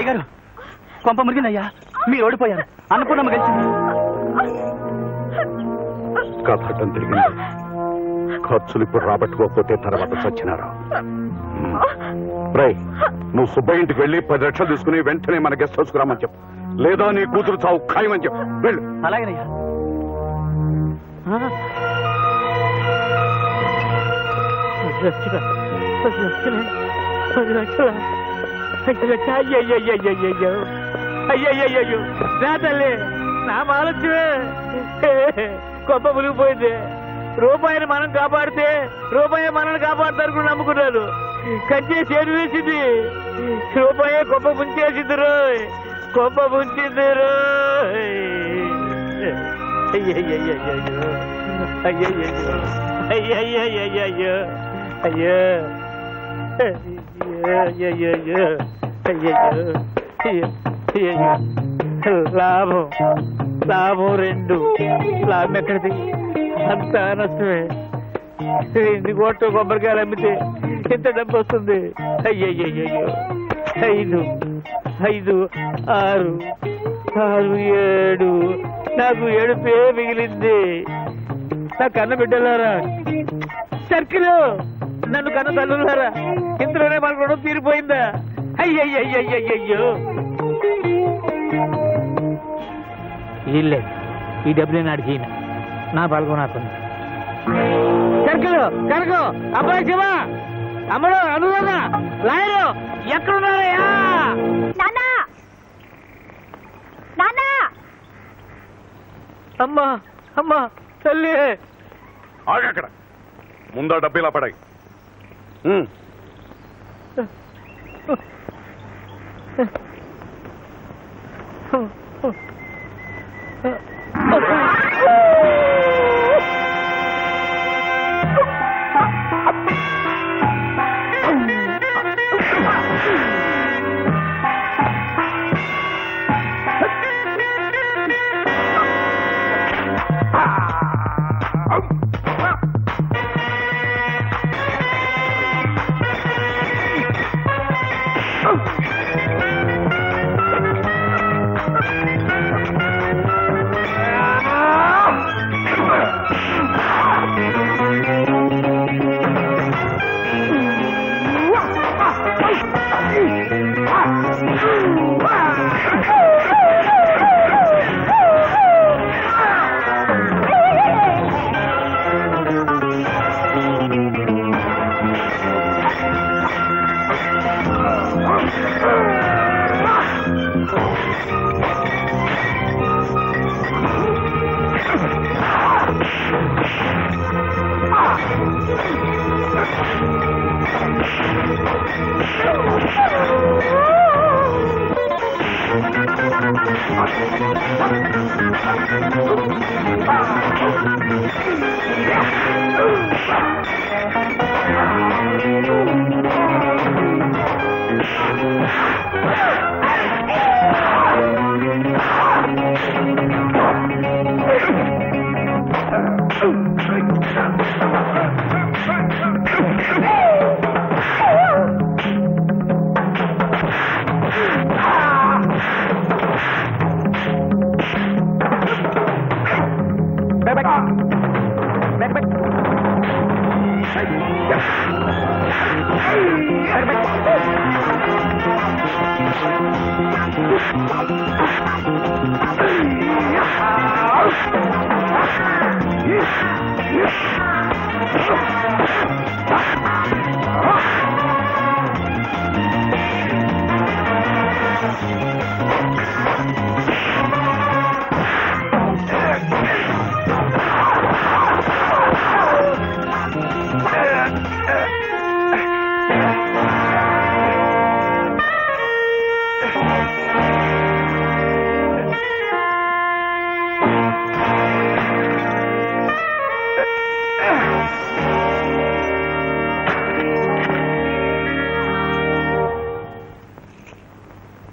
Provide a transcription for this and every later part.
అయ్యగారు కొంప మురిగిందయ్యా, మీరు ఓడిపోయారు, అన్నపూర్ణమ్మ గెలిచింది. కథటం తిరిగింది. ఖర్చులు ఇప్పుడు రాబట్టుకోకపోతే తర్వాత చచ్చినారా? రై, నువ్వు సుబ్బయ్య ఇంటికి వెళ్ళి 10 లక్షలు తీసుకుని వెంటనే మన గెస్ట్ హౌస్కు రామని చెప్పు, లేదా నీ కూతురు చావు ఖాయమని చెప్పు. వెళ్ళు. అలాగేనయ్యా. అయ్యయ్యో నా తల్లి, నా మాలచ్చువే, కొప్ప మునిగిపోయింది. రూపాయిని మనం కాపాడితే రూపాయి మనల్ని కాపాడుతారు నమ్ముకున్నాను. కంచే చేరు వేసింది, రూపాయే కొప్ప ముంచేసింది రోయ్, కొప్ప ముంచింది రోయ్. అయ్యయ్యో అయ్యయ్యో అయ్యయ్యో అయ్యో అయ్యయ్యో అయ్యయ్యో. లాభం లాభం 2, లాభం ఎక్కడిది? అంత నష్టమే. 2 కోట్ల కొబ్బరికాయలు అమ్మితే ఎంత డబ్బు వస్తుంది? అయ్యయ్యో. 5, 5, 6, 7, నాకు 7 మిగిలింది. నా కన్న బిడ్డలారా, సర్కిల్ నన్ను కన్న తల్లులారా, ఇంతలోనే మన రుణం తీరిపోయిందా? అయ్యయ్యో. ఇల్లే ఈ డబ్బులే నాడికి నా పాల్గొనాకుంది. సర్కిల్ కనుకో, అబ్బాయి శివ, అమ్మడు అనురాధ, లాయరు ఎక్కడున్నారయ్యా? అమ్మా అమ్మా తల్లి. ఆగక్కడ, ముందా డబ్బిలా పడాయి.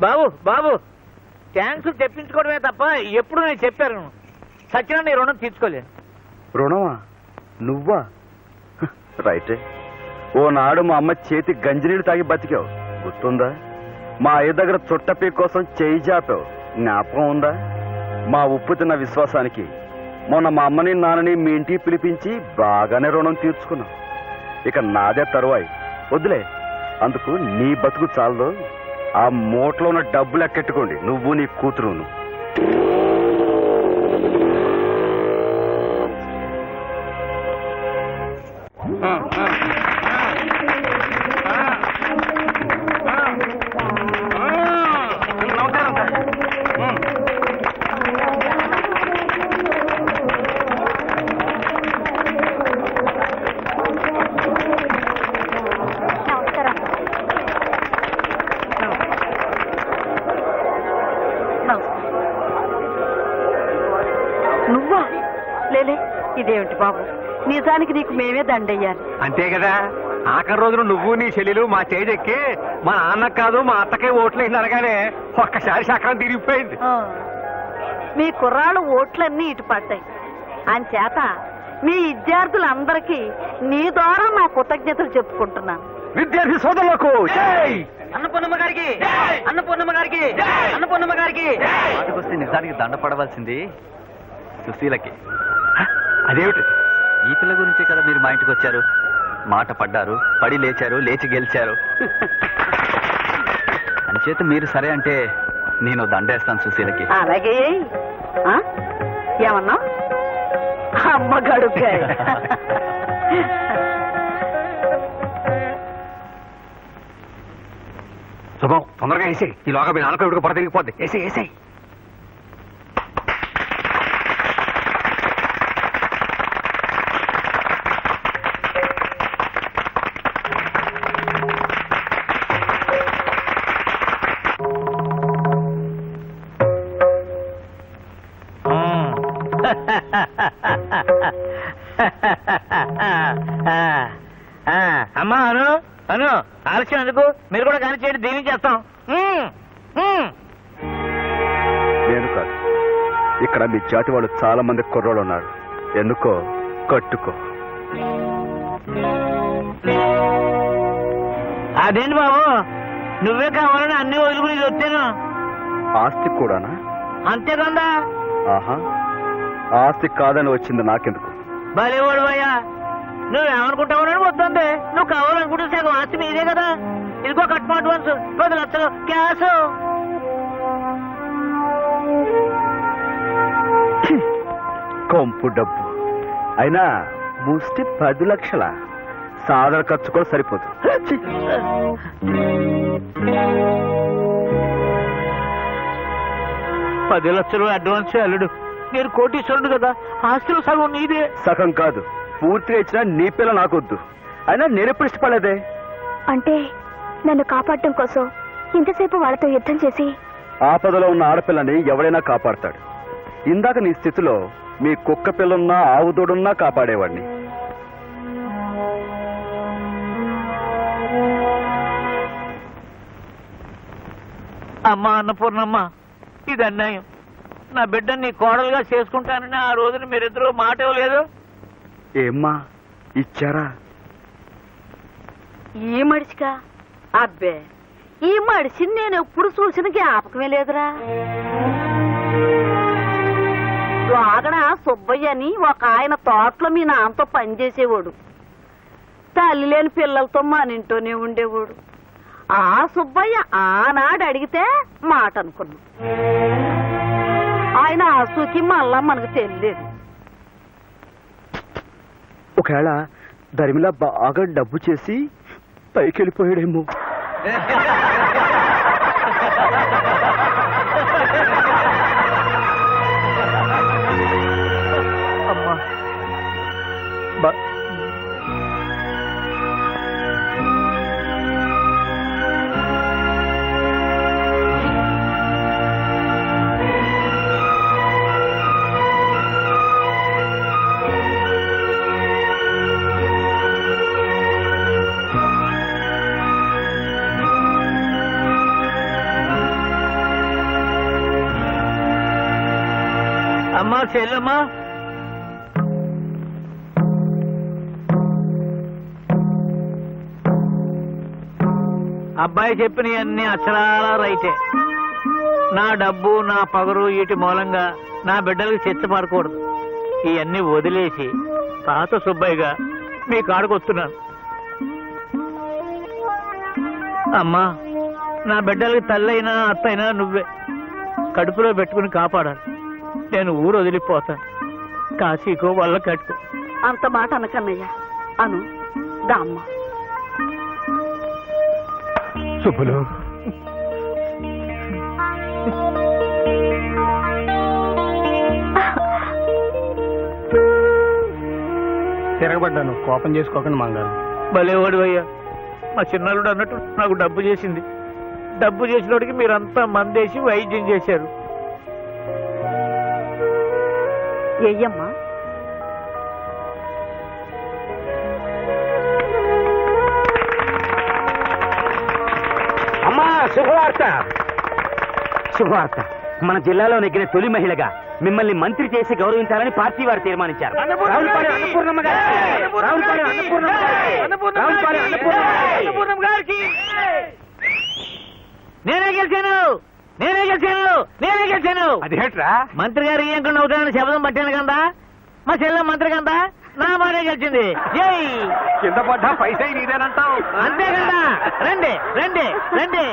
బాబు బాబు, థ్యాంక్స్ తెప్పించుకోవడమే తప్ప ఎప్పుడు నేను చెప్పాను సత్యన నీ రుణం తీర్చుకోలేను. రుణమా? నువ్వా? రైటే. ఓ నాడు మా అమ్మ చేతి గంజినీళ్ళు తాగి బతికావు, గుర్తుందా? మా అయ్య దగ్గర చుట్టపీ కోసం చేయి జాపావు, జ్ఞాపకం ఉందా? మా ఉప్పు తిన్న విశ్వాసానికి మొన్న మా అమ్మని నాన్నని మీ ఇంటికి పిలిపించి బాగానే రుణం తీర్చుకున్నాం. ఇక నాదే తరువాయి. వద్దులే, అందుకు నీ బతుకు చాలదు. ఆ మూటలో ఉన్న డబ్బులు ఎక్కెట్టుకోండి, నువ్వు నీ కూతురును. నువ్వా? లేలే, ఇదేమిటి బాబు, నిజానికి నీకు మేమే దండయ్యాలి. అంతే కదా, ఆఖరి రోజున నువ్వు నీ చెల్లెలు మా చేజెక్కి మా నాన్నకు కాదు మా అత్తకే ఓట్లేసింది అనగానే ఒక్కసారి చక్రం తిరిగిపోయింది. మీ కుర్రాళ్ళు ఓట్లన్నీ ఇటు పడ్డాయి. అంచేత మీ విద్యార్థులందరికీ నీ ద్వారా నా కృతజ్ఞతలు చెప్పుకుంటున్నాను. విద్యార్థి సోదరులకు అన్నపూర్ణమ్మ గారికి, అన్నపూర్ణమ్మ గారికి, అన్నపూర్ణమ్మ గారికి. వాటికొస్తే నిజానికి దండ పడవలసింది సుశీలకి. అదేమిటి? ఈ పిల్ల గురించే కదా మీరు మా ఇంటికి వచ్చారు. మాట పడ్డారు, పడి లేచారు, లేచి గెలిచారు. అంచేత మీరు సరే అంటే నేను దండేస్తాను సుశీలకి. అలాగే. ఏమన్నా? అమ్మ గడుక. శుభం, తొందరగా వేసేయి. ఈలోగా మీ నాన్నకు ఇప్పుడు పొర తిరిగిపోద్ది. వేసేయి వేసేయి. అమ్మా అను అను, ఆలస్యం ఎందుకు? మీరు కూడా కానీ చేయండి, దీవించేస్తాం. నేను కాదు, ఇక్కడ మీ జాతి వాళ్ళు చాలా మంది కుర్రోళ్ళు ఉన్నారు. ఎందుకో కట్టుకో. అదేంటి బాబు, నువ్వే కావాలని అన్ని వదులుకుని వచ్చాను. ఆస్తి కూడానా? అంతేకందా. ఆహా, ఆస్తి కాదని వచ్చింది నాకెందుకు? భలేవాడు భయ్యా, నువ్వేమనుకుంటావు వద్దండి. నువ్వు కావాలనుకుంటే సగం ఆస్తి మీదే కదా. ఇదిగో కట్మ అడ్వాన్స్ 10 లక్షలు క్యాష్. కొంపు డబ్బు అయినా ముష్టి 10 లక్షల సాధారణ ఖర్చు కూడా సరిపోదు. 10 లక్షలు అడ్వాన్స్ అల్లుడు. నేను కోటీశ్వరుడు కదా, ఆస్తులు సగం నీదే. సగం కాదు, పూర్తిగా ఇచ్చినా నీ పిల్ల నాకొద్దు. అయినా నేనెప్పుడు ఇష్టపడలేదే. అంటే నన్ను కాపాడటం కోసం ఇంతసేపు వాళ్ళతో యుద్ధం చేసి ఆపదలో ఉన్న ఆడపిల్లని ఎవడైనా కాపాడతాడు. ఇందాక నీ స్థితిలో మీ కుక్క పిల్లున్నా ఆవు దూడున్నా కాపాడేవాడిని. అమ్మా అన్నపూర్ణమ్మ, ఇది అన్యాయం. నా బిడ్డని నీ కోడలుగా చేసుకుంటానని ఆ రోజున మీరిద్దరూ మాట ఇవ్వలేదు. ఏమ్మా ఇచ్చారా? ఈ మడిచికా? అబ్బే, ఈ మడిచిని నేను ఎప్పుడు చూసిన జ్ఞాపకమే లేదురా. వాగడ సుబ్బయ్య అని ఒక ఆయన తోటలో మీ నాన్నతో పనిచేసేవాడు. తల్లి లేని పిల్లలతో మన ఇంట్లోనే ఉండేవాడు. ఆ సుబ్బయ్య ఆనాడు అడిగితే మాట అనుకున్నాం. ఆయన ఆసుకి మళ్ళా మనకు తెలియలేదు. ఒకవేళ ధర్మిలా బాగా డబ్బు చేసి పైకి వెళ్ళిపోయాడేమో. అమ్మా అమ్మా చెల్లమ్మా, అబ్బాయి చెప్పినవన్నీ అక్షరాల రైతే. నా డబ్బు నా పగరు వీటి మూలంగా నా బిడ్డలకు చెత్త పడకూడదు. ఇవన్నీ వదిలేసి తాత సుబ్బయ్యగా మీ కాడకొస్తున్నాను. అమ్మా, నా బిడ్డలకి తల్లైనా అత్తైనా నువ్వే కడుపులో పెట్టుకుని కాపాడాలి. నేను ఊరు వదిలిపోతాను. కాశీకో వల్ల కట్టుకో. అంత మాట అనకన్నయ్యా. అను దామ్మ. సుబ్బులు, తిరగబడ్డాను, కోపం చేసుకోకండి మంగారు. భలేవాడు అయ్యా. మా చిన్నలుడు అన్నట్టు నాకు డబ్బు చేసింది. డబ్బు చేసినోడికి మీరంతా మందేసి వైద్యం చేశారు. ఏయ్యమ్మా, అమ్మా, శుభవార్త. శుభవార్త. మన జిల్లాలో నెగ్గిన తొలి మహిళగా మిమ్మల్ని మంత్రి చేసి గౌరవించాలని పార్టీ వారు తీర్మానించారు. రావులపాలెం అన్నపూర్ణమ్మ గారికి. రావులపాలెం అన్నపూర్ణమ్మ గారికి. రావులపాలెం అన్నపూర్ణమ్మ గారికి. నేనే గెలిచాను, నేనే గెలిచాను, నేనే గెలిచాను. అదేట్రా? మంత్రి గారు ఏం కొన్ని అవుతానని శబ్దం పట్టాను కదా. మా చెల్లె మంత్రి కదా, నా మాట గెలిచింది. జై. కింద పడ్డా పైసా నీదేనంటావు. అంతే కదా. రండి రండి రండి.